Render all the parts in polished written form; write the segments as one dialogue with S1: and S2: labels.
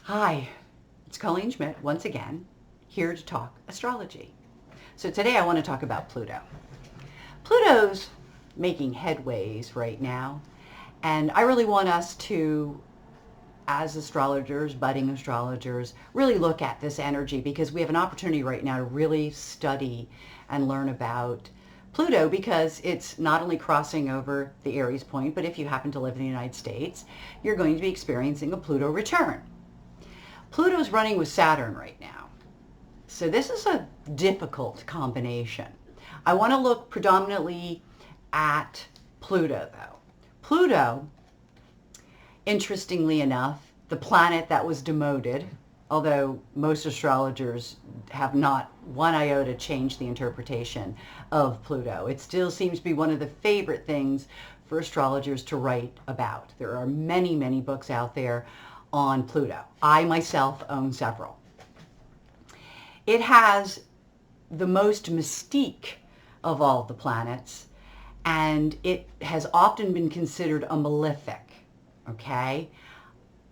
S1: Hi, it's Colleen Schmidt once again, here to talk astrology. So today I want to talk about Pluto. Pluto's making headways right now, and I really want us to, as astrologers, budding astrologers, really look at this energy because we have an opportunity right now to really study and learn about Pluto because it's not only crossing over the Aries Point, but if you happen to live in the United States, you're going to be experiencing a Pluto return. Pluto's running with Saturn right now. So this is a difficult combination. I want to look predominantly at Pluto though. Pluto, interestingly enough, the planet that was demoted, although most astrologers have not one iota changed the interpretation of Pluto. It still seems to be one of the favorite things for astrologers to write about. There are many, many books out there on Pluto. I myself own several. It has the most mystique of all the planets, and it has often been considered a malefic, okay?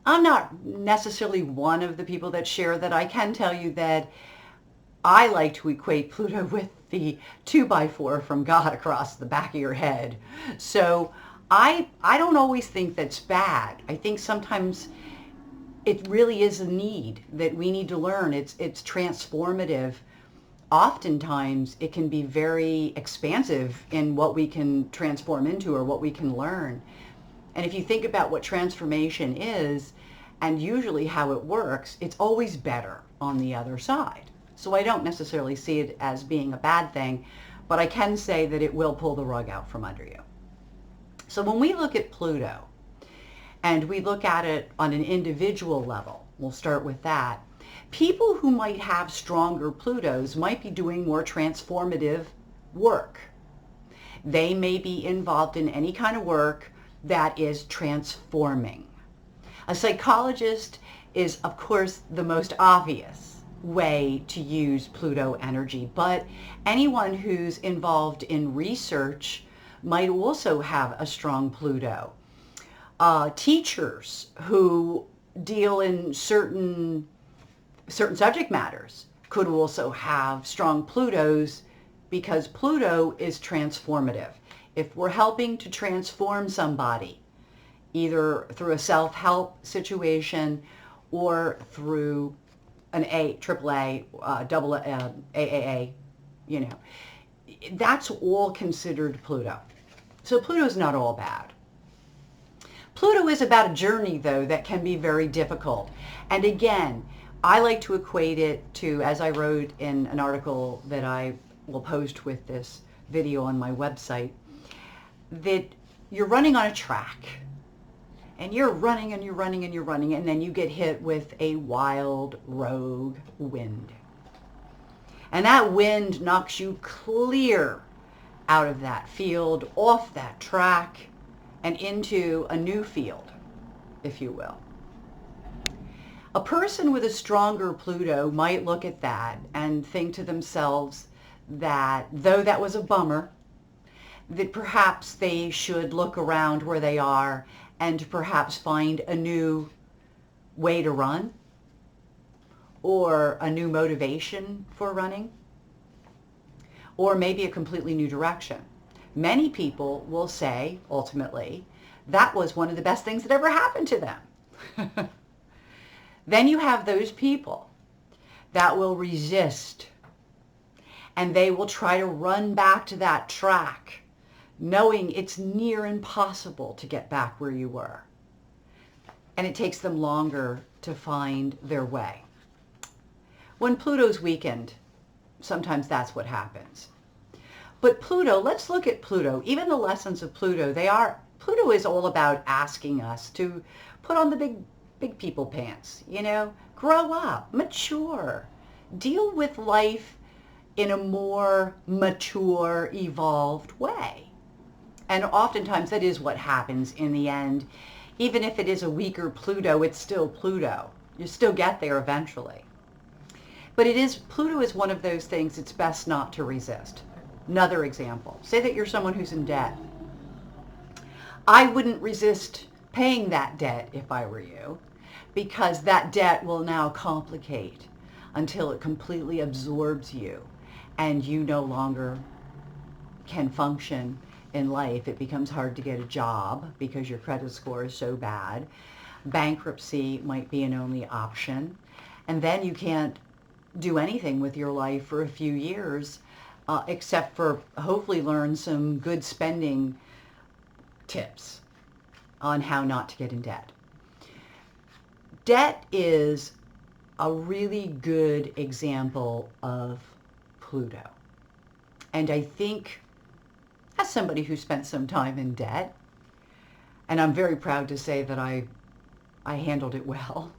S1: I'm not necessarily one of the people that share that. I can tell you that I like to equate Pluto with the 2x4 from God across the back of your head. So I don't always think that's bad. I think sometimes it really is a need that we need to learn. It's transformative. Oftentimes it can be very expansive in what we can transform into or what we can learn. And if you think about what transformation is and usually how it works, it's always better on the other side. So I don't necessarily see it as being a bad thing, but I can say that it will pull the rug out from under you. So when we look at Pluto, and we look at it on an individual level, we'll start with that. People who might have stronger Plutos might be doing more transformative work. They may be involved in any kind of work that is transforming. A psychologist is, of course, the most obvious way to use Pluto energy, but anyone who's involved in research might also have a strong Pluto. Teachers who deal in certain subject matters could also have strong Plutos because Pluto is transformative. If we're helping to transform somebody, either through a self-help situation or through an AAA, AAA, that's all considered Pluto. So Pluto's not all bad. Pluto is about a journey, though, that can be very difficult. And again, I like to equate it to, as I wrote in an article that I will post with this video on my website, that you're running on a track. And you're running and you're running and you're running, and then you get hit with a wild, rogue wind. And that wind knocks you clear out of that field, off that track, and into a new field, if you will. A person with a stronger Pluto might look at that and think to themselves that though that was a bummer, that perhaps they should look around where they are and perhaps find a new way to run or a new motivation for running or maybe a completely new direction. Many people will say, ultimately, that was one of the best things that ever happened to them. Then you have those people that will resist, and they will try to run back to that track, knowing it's near impossible to get back where you were. And it takes them longer to find their way. When Pluto's weakened, sometimes that's what happens. But Pluto, let's look at Pluto. Even the lessons of Pluto, Pluto is all about asking us to put on the big people pants, grow up, mature, deal with life in a more mature, evolved way. And oftentimes that is what happens in the end. Even if it is a weaker Pluto, it's still Pluto. You still get there eventually. But Pluto is one of those things it's best not to resist. Another example, say that you're someone who's in debt. I wouldn't resist paying that debt if I were you, because that debt will now complicate until it completely absorbs you and you no longer can function in life. It becomes hard to get a job because your credit score is so bad. Bankruptcy might be an only option. And then you can't do anything with your life for a few years except for hopefully learn some good spending tips on how not to get in debt. Debt is a really good example of Pluto. And I think as somebody who spent some time in debt, and I'm very proud to say that I handled it well.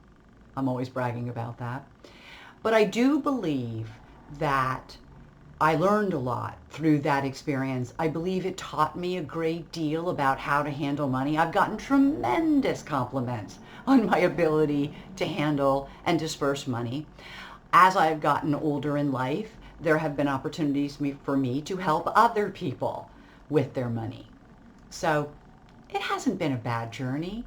S1: I'm always bragging about that. But I do believe that I learned a lot through that experience. I believe it taught me a great deal about how to handle money. I've gotten tremendous compliments on my ability to handle and disperse money. As I've gotten older in life, there have been opportunities for me to help other people with their money. So it hasn't been a bad journey,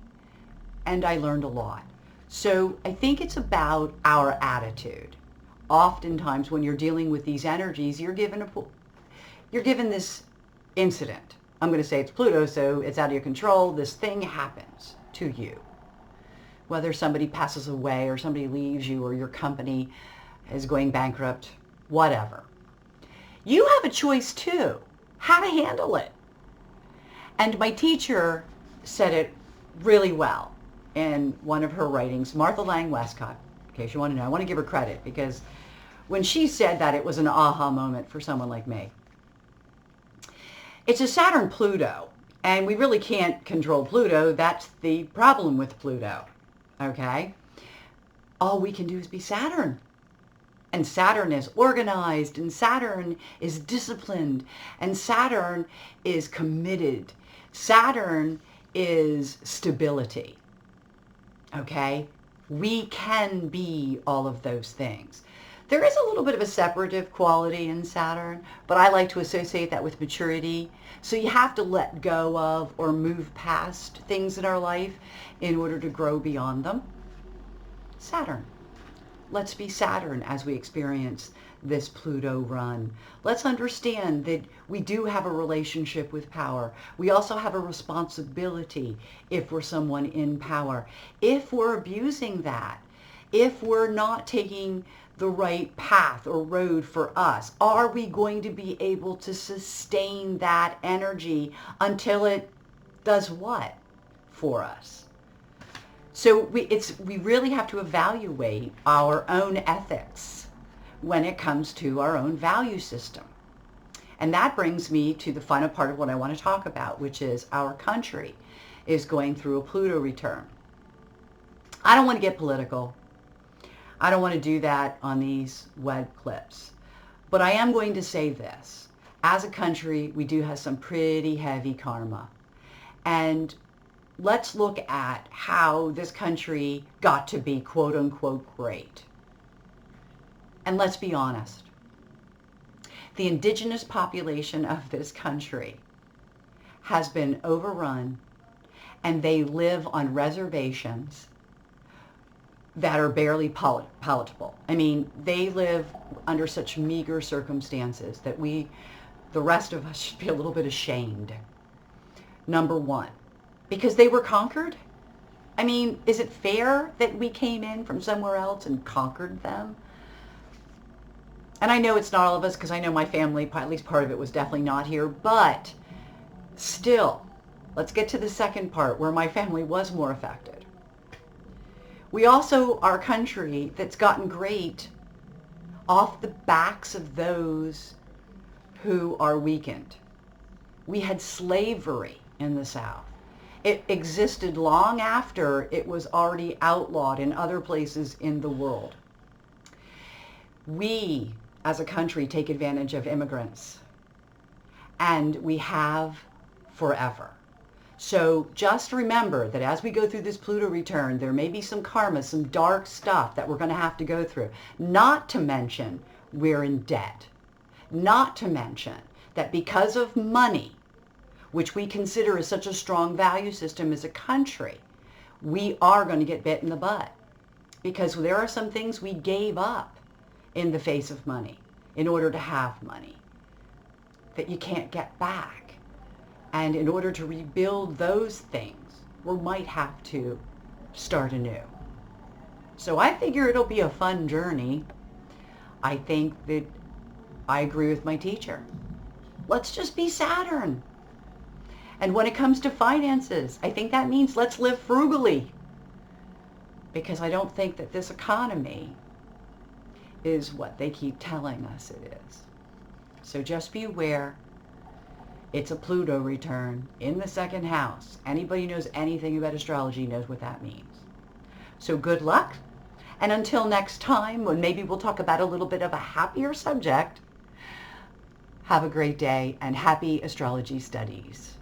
S1: and I learned a lot. So I think it's about our attitude. Oftentimes when you're dealing with these energies, you're given this incident. I'm going to say it's Pluto, so it's out of your control. This thing happens to you. Whether somebody passes away or somebody leaves you or your company is going bankrupt, whatever. You have a choice too, how to handle it. And my teacher said it really well in one of her writings, Martha Lang Westcott, in case you want to know. I want to give her credit because when she said that, it was an aha moment for someone like me. It's a Saturn-Pluto, and we really can't control Pluto. That's the problem with Pluto, okay? All we can do is be Saturn. And Saturn is organized, and Saturn is disciplined, and Saturn is committed. Saturn is stability, okay? We can be all of those things. There is a little bit of a separative quality in Saturn, but I like to associate that with maturity. So you have to let go of or move past things in our life in order to grow beyond them. Saturn. Let's be Saturn as we experience this Pluto run. Let's understand that we do have a relationship with power. We also have a responsibility if we're someone in power. If we're abusing that, if we're not taking the right path or road for us, are we going to be able to sustain that energy until it does what for us? So we really have to evaluate our own ethics when it comes to our own value system. And that brings me to the final part of what I want to talk about, which is our country is going through a Pluto return. I don't want to get political. I don't want to do that on these web clips. But I am going to say this. As a country, we do have some pretty heavy karma. And let's look at how this country got to be quote unquote great. And let's be honest. The indigenous population of this country has been overrun, and they live on reservations that are barely palatable. I mean, they live under such meager circumstances that the rest of us should be a little bit ashamed. Number one, because they were conquered. I mean, is it fair that we came in from somewhere else and conquered them? And I know it's not all of us, because I know my family, at least part of it, was definitely not here. But still, let's get to the second part where my family was more affected. We also are a country that's gotten great off the backs of those who are weakened. We had slavery in the South. It existed long after it was already outlawed in other places in the world. We, as a country, take advantage of immigrants, and we have forever. So just remember that as we go through this Pluto return, there may be some karma, some dark stuff that we're going to have to go through. Not to mention we're in debt. Not to mention that because of money, which we consider as such a strong value system as a country, we are going to get bit in the butt. because there are some things we gave up in the face of money in order to have money that you can't get back. And in order to rebuild those things, we might have to start anew. So I figure it'll be a fun journey. I think that I agree with my teacher. Let's just be Saturn. And when it comes to finances, I think that means let's live frugally. Because I don't think that this economy is what they keep telling us it is. So just be aware. It's a Pluto return in the second house. Anybody who knows anything about astrology knows what that means. So good luck. And until next time, when maybe we'll talk about a little bit of a happier subject, have a great day and happy astrology studies.